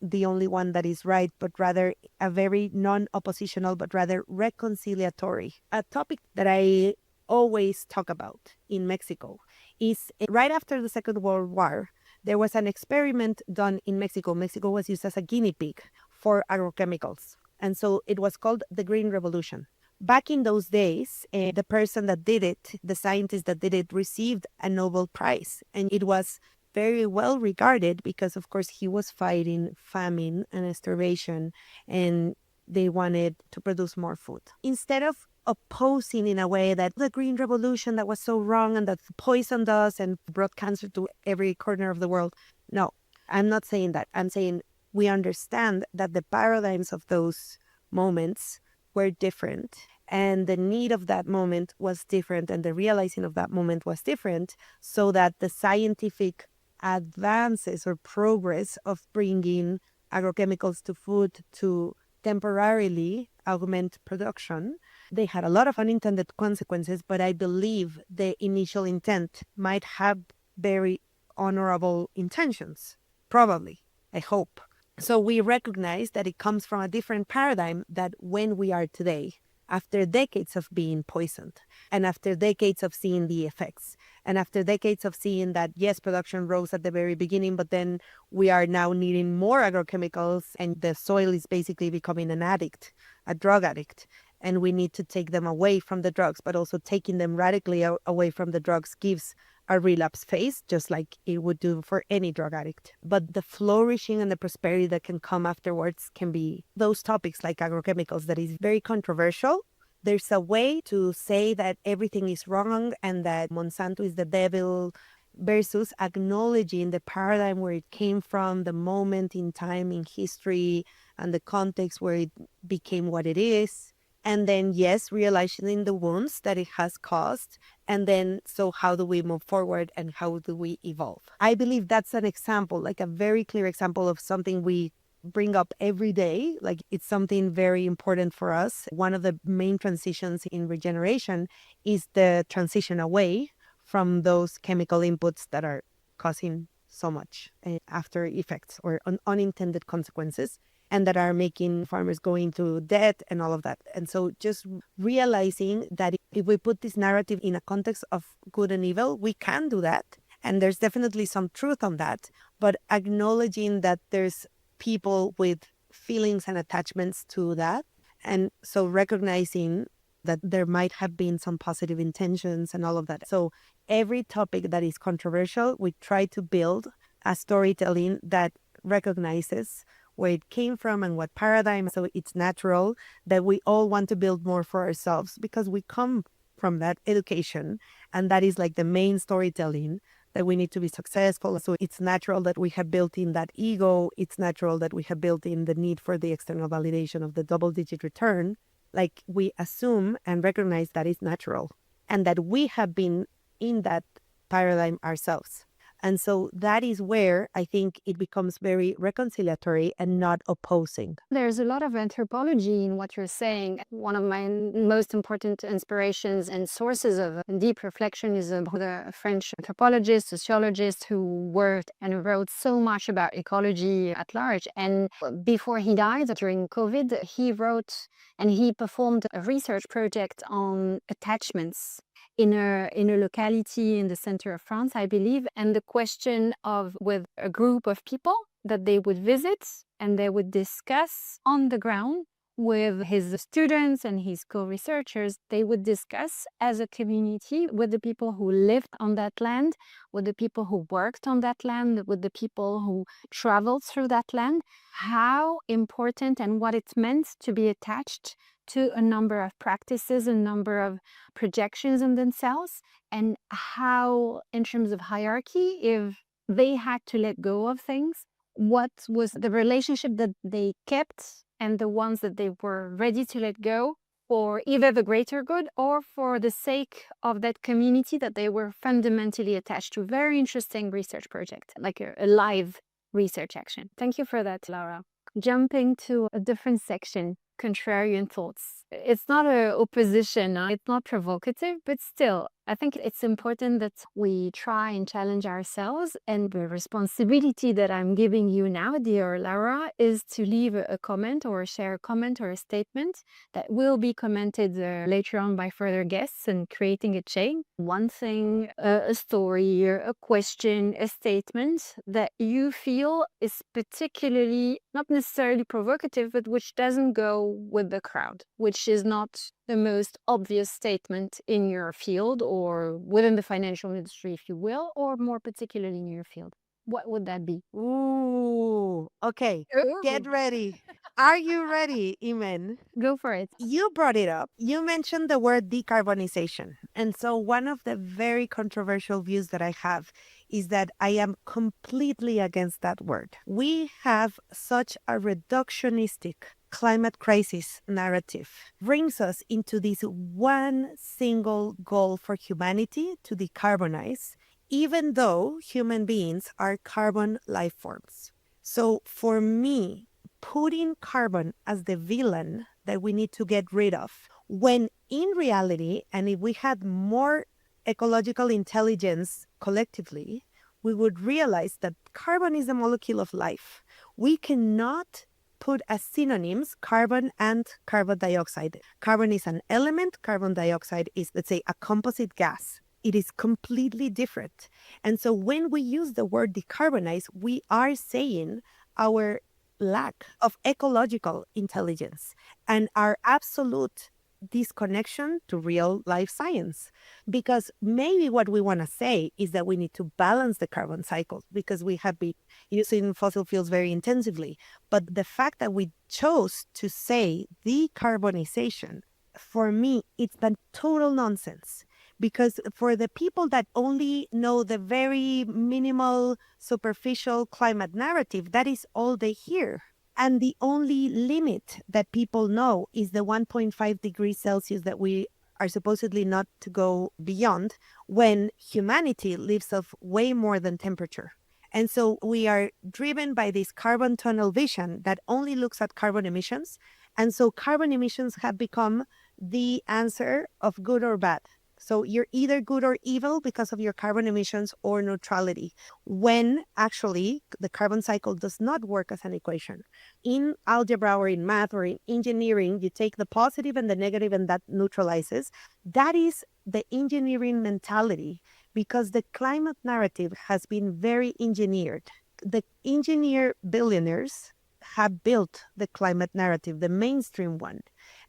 the only one that is right, but rather a very non-oppositional, but rather reconciliatory. A topic that I always talk about in Mexico is right after the Second World War, there was an experiment done in Mexico. Mexico was used as a guinea pig for agrochemicals. And so it was called the Green Revolution. Back in those days, the person that did it, the scientist that did it, received a Nobel Prize. And it was very well regarded because, of course, he was fighting famine and starvation, and they wanted to produce more food. Instead of opposing in a way that the Green Revolution that was so wrong and that poisoned us and brought cancer to every corner of the world. No, I'm not saying that. I'm saying we understand that the paradigms of those moments were different and the need of that moment was different and the realizing of that moment was different, so that the scientific advances or progress of bringing agrochemicals to food to temporarily augment production, they had a lot of unintended consequences, but I believe the initial intent might have very honorable intentions. Probably, I hope. So we recognize that it comes from a different paradigm that when we are today, after decades of being poisoned and after decades of seeing the effects and after decades of seeing that, yes, production rose at the very beginning, but then we are now needing more agrochemicals and the soil is basically becoming an addict, a drug addict. And we need to take them away from the drugs, but also taking them radically away from the drugs gives a relapse phase, just like it would do for any drug addict. But the flourishing and the prosperity that can come afterwards can be those topics like agrochemicals that is very controversial. There's a way to say that everything is wrong and that Monsanto is the devil versus acknowledging the paradigm where it came from, the moment in time in history and the context where it became what it is. And then, yes, realizing the wounds that it has caused. And then, so how do we move forward and how do we evolve? I believe that's an example, like a very clear example of something we bring up every day. Like it's something very important for us. One of the main transitions in regeneration is the transition away from those chemical inputs that are causing so much after effects or unintended consequences, and that are making farmers go into debt and all of that. And so just realizing that if we put this narrative in a context of good and evil, we can do that. And there's definitely some truth on that, but acknowledging that there's people with feelings and attachments to that. And so recognizing that there might have been some positive intentions and all of that. So every topic that is controversial, we try to build a storytelling that recognizes where it came from and what paradigm. So it's natural that we all want to build more for ourselves because we come from that education. And that is like the main storytelling, that we need to be successful. So it's natural that we have built in that ego. It's natural that we have built in the need for the external validation of the double-digit return. Like we assume and recognize that is natural and that we have been in that paradigm ourselves. And so that is where I think it becomes very reconciliatory and not opposing. There's a lot of anthropology in what you're saying. One of my most important inspirations and sources of deep reflection is the French anthropologist, sociologist who worked and wrote so much about ecology at large. And before he died, during COVID, he wrote and he performed a research project on attachments in a locality in the center of France, I believe, and the question of with a group of people that they would visit and they would discuss on the ground with his students and his co-researchers. They would discuss as a community with the people who lived on that land, with the people who worked on that land, with the people who traveled through that land, how important and what it meant to be attached to a number of practices, a number of projections in themselves, and how, in terms of hierarchy, if they had to let go of things, what was the relationship that they kept and the ones that they were ready to let go for either the greater good or for the sake of that community that they were fundamentally attached to. Very interesting research project, like a live research action. Thank you for that, Laura. Jumping to a different section, contrarian thoughts. It's not an opposition, it's not provocative, but still, I think it's important that we try and challenge ourselves. And the responsibility that I'm giving you now, dear Laura, is to leave a comment or share a comment or a statement that will be commented later on by further guests and creating a chain. One thing, a story, a question, a statement that you feel is particularly not necessarily provocative, but which doesn't go with the crowd, which is not the most obvious statement in your field or within the financial industry, if you will, or more particularly in your field. What would that be? Ooh, okay. Get Ooh. ready. Are you ready, Imen? Go for it. You brought it up. You mentioned the word decarbonization. And so, one of the very controversial views that I have is that I am completely against that word. We have such a reductionistic climate crisis narrative, brings us into this one single goal for humanity to decarbonize, even though human beings are carbon life forms. So, for me, putting carbon as the villain that we need to get rid of, when in reality, and if we had more ecological intelligence collectively, we would realize that carbon is a molecule of life. We cannot put as synonyms carbon and carbon dioxide. Carbon is an element, carbon dioxide is, let's say, a composite gas. It is completely different. And so when we use the word decarbonize, we are saying our lack of ecological intelligence and our absolute disconnection to real life science. Because maybe what we want to say is that we need to balance the carbon cycle because we have been using fossil fuels very intensively. But the fact that we chose to say decarbonization, for me, it's the total nonsense. Because for the people that only know the very minimal, superficial climate narrative, that is all they hear. And the only limit that people know is the 1.5 degrees Celsius that we are supposedly not to go beyond when humanity lives off way more than temperature. And so we are driven by this carbon tunnel vision that only looks at carbon emissions. And so carbon emissions have become the answer of good or bad. So you're either good or evil because of your carbon emissions or neutrality, when actually the carbon cycle does not work as an equation. In algebra or in math or in engineering, you take the positive and the negative and that neutralizes. That is the engineering mentality because the climate narrative has been very engineered. The engineer billionaires have built the climate narrative, the mainstream one.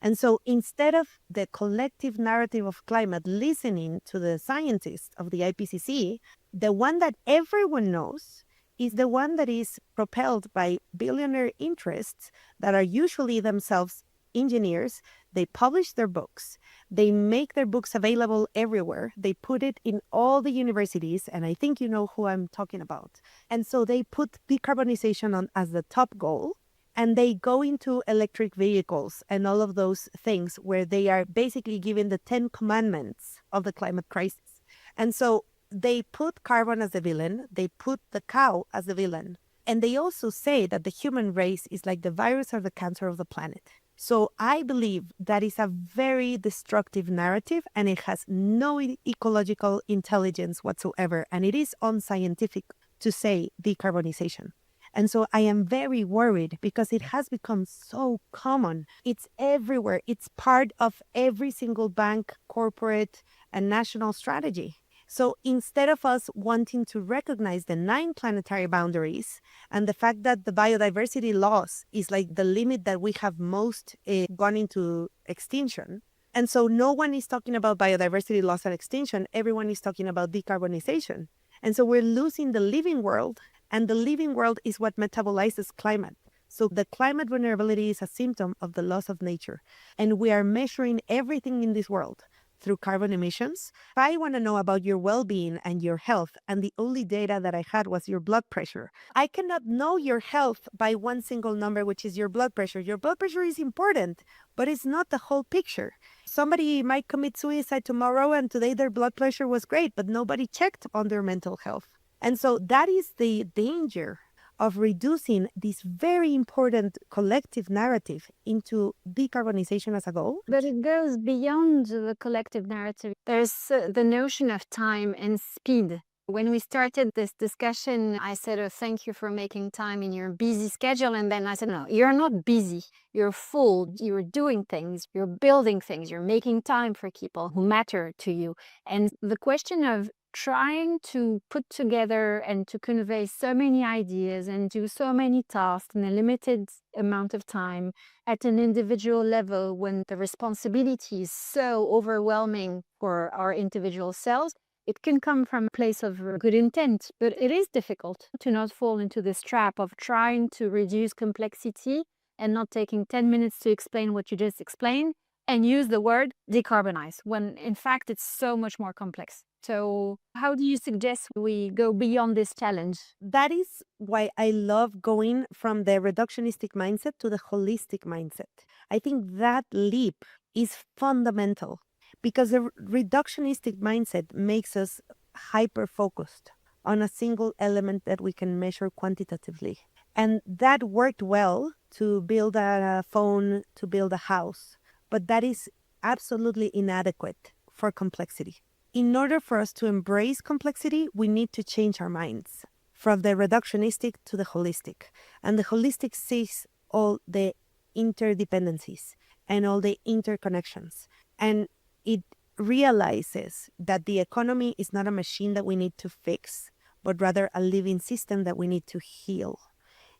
And so instead of the collective narrative of climate listening to the scientists of the IPCC, the one that everyone knows is the one that is propelled by billionaire interests that are usually themselves engineers. They publish their books. They make their books available everywhere. They put it in all the universities, and I think you know who I'm talking about. And so they put decarbonization on as the top goal, and they go into electric vehicles and all of those things where they are basically given the 10 commandments of the climate crisis. And so they put carbon as the villain. They put the cow as the villain. And they also say that the human race is like the virus or the cancer of the planet. So I believe that is a very destructive narrative and it has no ecological intelligence whatsoever. And it is unscientific to say decarbonization. And so I am very worried because it has become so common. It's everywhere. It's part of every single bank, corporate, a national strategy. So instead of us wanting to recognize the 9 planetary boundaries and the fact that the biodiversity loss is like the limit that we have most gone into extinction. And so no one is talking about biodiversity loss and extinction. Everyone is talking about decarbonization. And so we're losing the living world, and the living world is what metabolizes climate. So the climate vulnerability is a symptom of the loss of nature. And we are measuring everything in this world through carbon emissions. If I want to know about your well-being and your health, and the only data that I had was your blood pressure, I cannot know your health by one single number, which is your blood pressure. Your blood pressure is important, but it's not the whole picture. Somebody might commit suicide tomorrow, and today their blood pressure was great, but nobody checked on their mental health. And so that is the danger of reducing this very important collective narrative into decarbonization as a goal. But it goes beyond the collective narrative. There's the notion of time and speed. When we started this discussion, I said, oh, thank you for making time in your busy schedule. And then I said, no, you're not busy. You're full. You're doing things. You're building things. You're making time for people who matter to you. And the question of trying to put together and to convey so many ideas and do so many tasks in a limited amount of time at an individual level, when the responsibility is so overwhelming for our individual selves, it can come from a place of good intent, but it is difficult to not fall into this trap of trying to reduce complexity and not taking 10 minutes to explain what you just explained and use the word decarbonize, when in fact it's so much more complex. So how do you suggest we go beyond this challenge? That is why I love going from the reductionistic mindset to the holistic mindset. I think that leap is fundamental, because the reductionistic mindset makes us hyper-focused on a single element that we can measure quantitatively. And that worked well to build a phone, to build a house, but that is absolutely inadequate for complexity. In order for us to embrace complexity, we need to change our minds from the reductionistic to the holistic. And the holistic sees all the interdependencies and all the interconnections. And it realizes that the economy is not a machine that we need to fix, but rather a living system that we need to heal.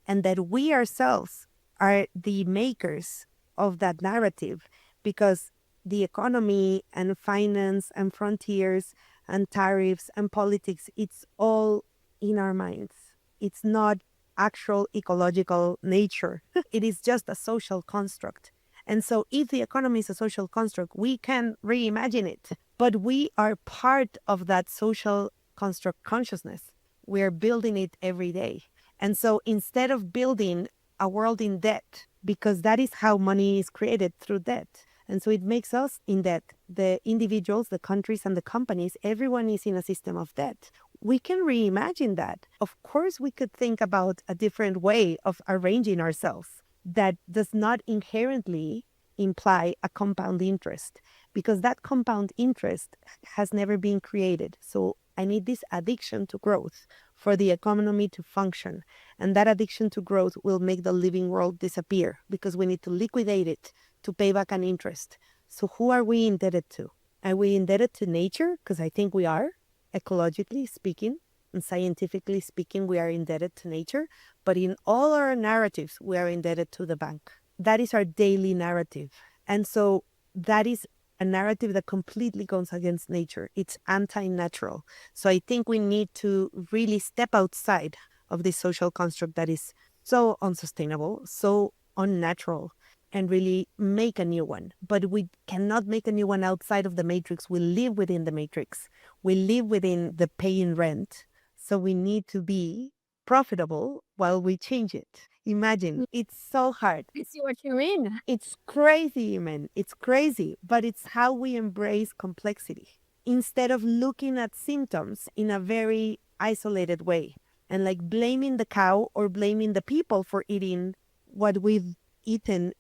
And that we ourselves are the makers of that narrative, because the economy and finance and frontiers and tariffs and politics, it's all in our minds. It's not actual ecological nature. It is just a social construct. And so if the economy is a social construct, we can reimagine it. But we are part of that social construct consciousness. We're building it every day. And so instead of building a world in debt, because that is how money is created, through debt. And so it makes us in debt. The individuals, the countries, and the companies, everyone is in a system of debt. We can reimagine that. Of course, we could think about a different way of arranging ourselves that does not inherently imply a compound interest, because that compound interest has never been created. So I need this addiction to growth for the economy to function. And that addiction to growth will make the living world disappear, because we need to liquidate it to pay back an interest. So who are we indebted to? Are we indebted to nature? Because I think we are, ecologically speaking and scientifically speaking, we are indebted to nature. But in all our narratives, we are indebted to the bank. That is our daily narrative. And so that is a narrative that completely goes against nature. It's anti-natural. So I think we need to really step outside of this social construct that is so unsustainable, so unnatural, and really make a new one. But we cannot make a new one outside of the matrix. We live within the matrix. We live within the paying rent. So we need to be profitable while we change it. Imagine, it's so hard. I see what you mean. It's crazy, man. It's crazy, but it's how we embrace complexity. Instead of looking at symptoms in a very isolated way and like blaming the cow or blaming the people for eating what we've eaten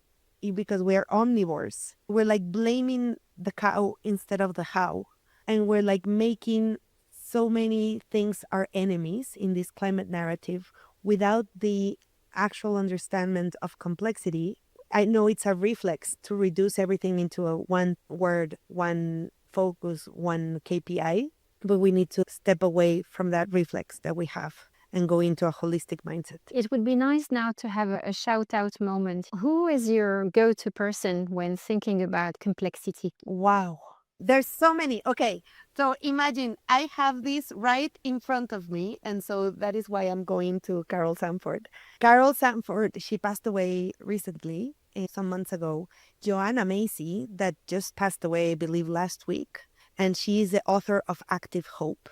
because we're omnivores. We're like blaming the cow instead of the how. And we're like making so many things our enemies in this climate narrative without the actual understanding of complexity. I know it's a reflex to reduce everything into a one word, one focus one KPI, but we need to step away from that reflex that we have and go into a holistic mindset. It would be nice now to have a shout out moment. Who is your go-to person when thinking about complexity? Wow. There's so many. Okay. So imagine I have this right in front of me. And so that is why I'm going to Carol Sanford. Carol Sanford, she passed away recently, some months ago. Joanna Macy, that just passed away, I believe, last week. And she is the author of Active Hope.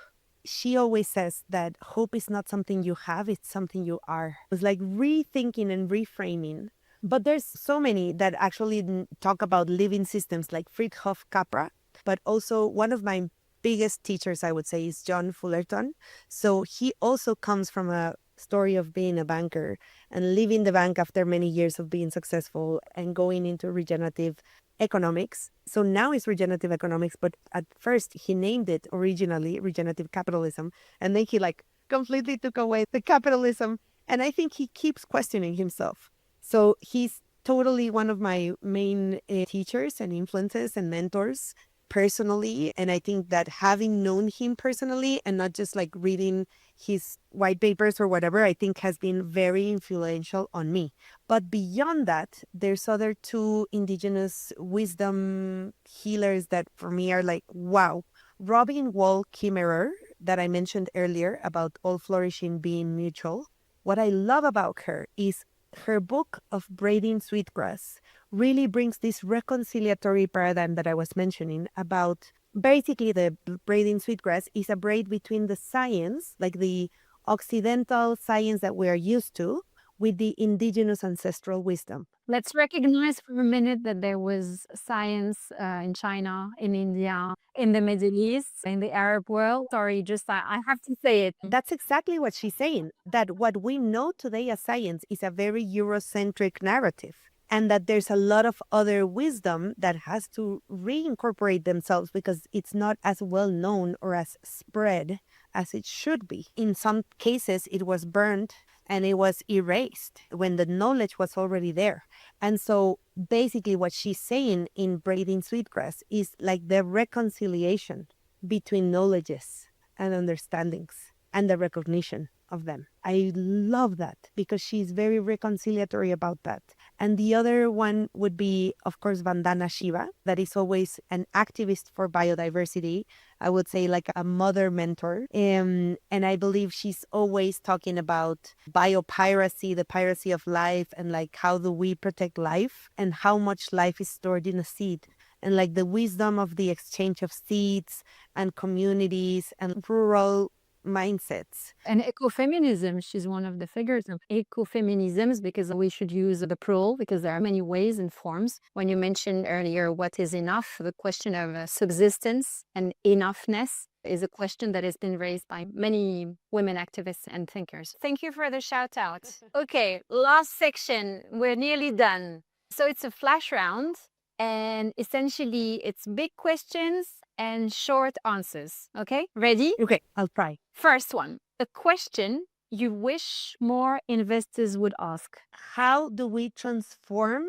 She always says that hope is not something you have, it's something you are. It's like rethinking and reframing. But there's so many that actually talk about living systems like Friedhof Capra. But also one of my biggest teachers, I would say, is John Fullerton. So he also comes from a story of being a banker and leaving the bank after many years of being successful and going into regenerative economics. So now it's regenerative economics, but at first he named it originally regenerative capitalism. And then he completely took away the capitalism. And I think he keeps questioning himself. So he's totally one of my main teachers and influences and mentors personally. And I think that having known him personally and not just reading his white papers or whatever, I think has been very influential on me. But beyond that, there's other two indigenous wisdom healers that for me are wow. Robin Wall Kimmerer, that I mentioned earlier about all flourishing being mutual. What I love about her is her book of Braiding Sweetgrass really brings this reconciliatory paradigm that I was mentioning about basically the braiding sweetgrass is a braid between the science, like the Occidental science that we are used to, with the indigenous ancestral wisdom. Let's recognize for a minute that there was science in China, in India, in the Middle East, in the Arab world. Sorry, just I have to say it. That's exactly what she's saying, that what we know today as science is a very Eurocentric narrative. And that there's a lot of other wisdom that has to reincorporate themselves because it's not as well known or as spread as it should be. In some cases, it was burned and it was erased when the knowledge was already there. And so basically what she's saying in Braiding Sweetgrass is the reconciliation between knowledges and understandings and the recognition of them. I love that because she's very reconciliatory about that. And the other one would be, of course, Vandana Shiva, that is always an activist for biodiversity. I would say a mother mentor. And I believe she's always talking about biopiracy, the piracy of life, and how do we protect life and how much life is stored in a seed. And the wisdom of the exchange of seeds and communities and rural mindsets. And ecofeminism, she's one of the figures of ecofeminisms because we should use the plural because there are many ways and forms. When you mentioned earlier what is enough, the question of subsistence and enoughness is a question that has been raised by many women activists and thinkers. Thank you for the shout out. Okay, last section. We're nearly done. So it's a flash round. And essentially, it's big questions and short answers. Okay, ready? Okay, I'll try. First one, a question you wish more investors would ask. How do we transform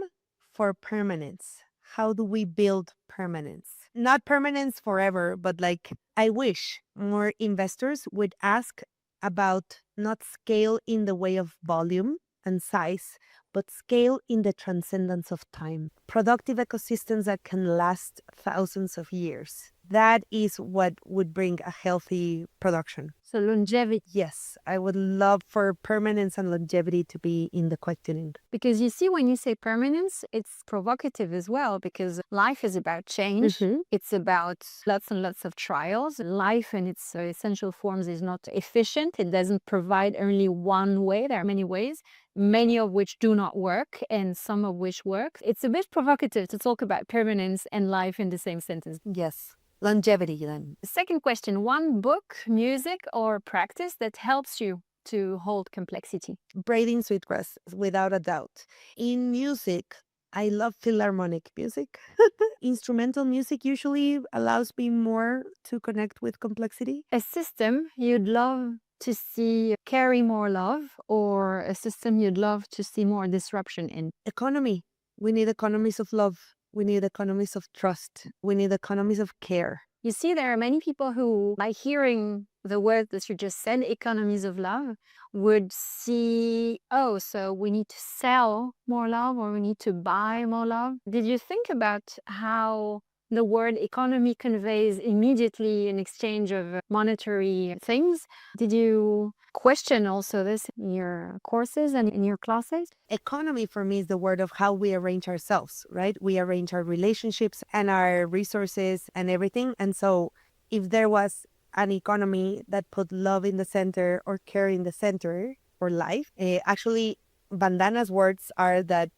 for permanence? How do we build permanence? Not permanence forever, but I wish more investors would ask about not scale in the way of volume and size, but scale in the transcendence of time. Productive ecosystems that can last thousands of years. That is what would bring a healthy production. So longevity. Yes, I would love for permanence and longevity to be in the questioning. Because you see, when you say permanence, it's provocative as well because life is about change. Mhm. It's about lots and lots of trials. Life in its essential forms is not efficient. It doesn't provide only one way. There are many ways, many of which do not work and some of which work. It's a bit provocative to talk about permanence and life in the same sentence. Yes. Longevity then. Second question, one book, music, or practice that helps you to hold complexity? Braiding Sweetgrass, without a doubt. In music, I love philharmonic music. Instrumental music usually allows me more to connect with complexity. A system you'd love to see carry more love, or a system you'd love to see more disruption in? Economy. We need economies of love. We need economies of trust. We need economies of care. You see, there are many people who, by hearing the word that you just said, economies of love, would see, oh, so we need to sell more love or we need to buy more love. Did you think about how the word economy conveys immediately an exchange of monetary things? Did you question also this in your courses and in your classes? Economy for me is the word of how we arrange ourselves, right? We arrange our relationships and our resources and everything. And so if there was an economy that put love in the center or care in the center for life, actually, Bandana's words are that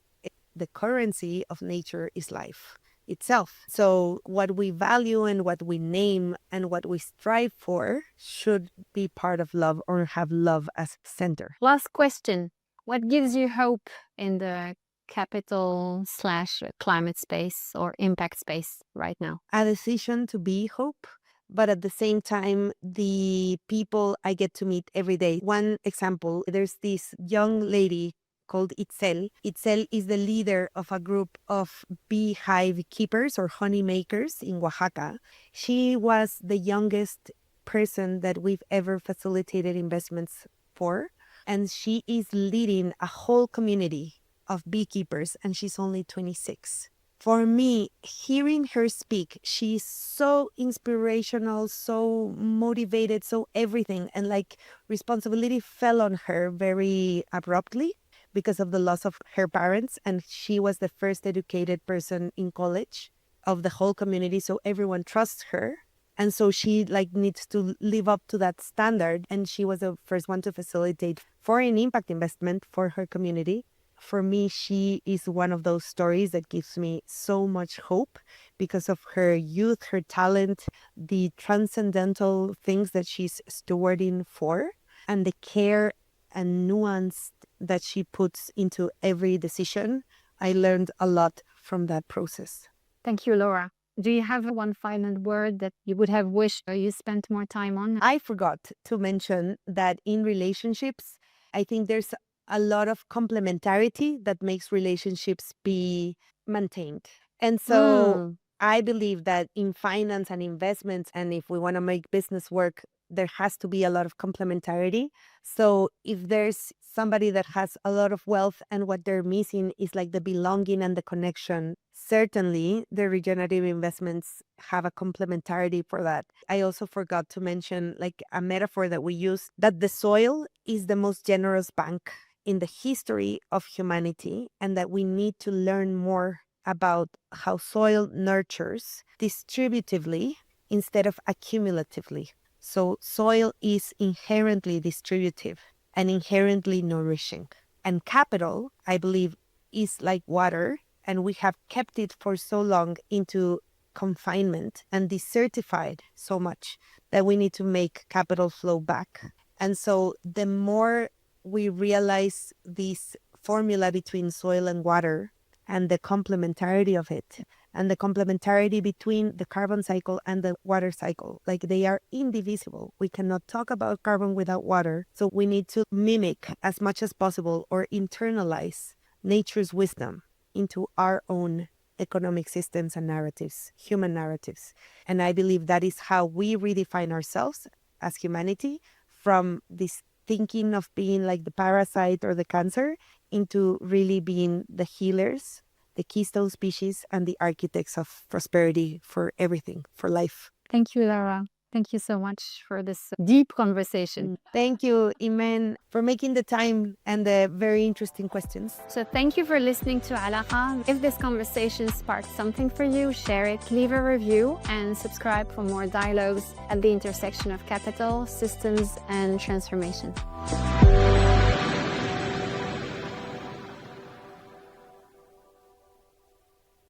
the currency of nature is life itself. So what we value and what we name and what we strive for should be part of love or have love as center. Last question. What gives you hope in the capital/climate space or impact space right now? A decision to be hope, but at the same time, the people I get to meet every day. One example, there's this young lady called Itzel. Itzel is the leader of a group of beehive keepers or honey makers in Oaxaca. She was the youngest person that we've ever facilitated investments for. And she is leading a whole community of beekeepers, and she's only 26. For me, hearing her speak, she's so inspirational, so motivated, so everything. And like responsibility fell on her very abruptly because of the loss of her parents. And she was the first educated person in college of the whole community. So everyone trusts her. And so she like needs to live up to that standard. And she was the first one to facilitate foreign impact investment for her community. For me, she is one of those stories that gives me so much hope because of her youth, her talent, the transcendental things that she's stewarding for, and the care and nuance that she puts into every decision. I learned a lot from that process. Thank you, Laura. Do you have one final word that you would have wished you spent more time on? I forgot to mention that in relationships, I think there's a lot of complementarity that makes relationships be maintained. And so I believe that in finance and investments, and if we want to make business work, there has to be a lot of complementarity. So if there's somebody that has a lot of wealth and what they're missing is like the belonging and the connection, certainly the regenerative investments have a complementarity for that. I also forgot to mention like a metaphor that we use, that the soil is the most generous bank in the history of humanity, and that we need to learn more about how soil nurtures distributively instead of accumulatively. So soil is inherently distributive and inherently nourishing. And capital, I believe, is like water, and we have kept it for so long into confinement and desertified so much that we need to make capital flow back. And so the more we realize this formula between soil and water and the complementarity of it, and the complementarity between the carbon cycle and the water cycle, like they are indivisible. We cannot talk about carbon without water. So we need to mimic as much as possible or internalize nature's wisdom into our own economic systems and narratives, human narratives. And I believe that is how we redefine ourselves as humanity, from this thinking of being like the parasite or the cancer into really being the healers, the keystone species, and the architects of prosperity for everything, for life. Thank you, Laura. Thank you so much for this deep conversation. Thank you, Imen, for making the time and the very interesting questions. So thank you for listening to Alaqa. If this conversation sparked something for you, share it, leave a review, and subscribe for more dialogues at the intersection of capital, systems, and transformation.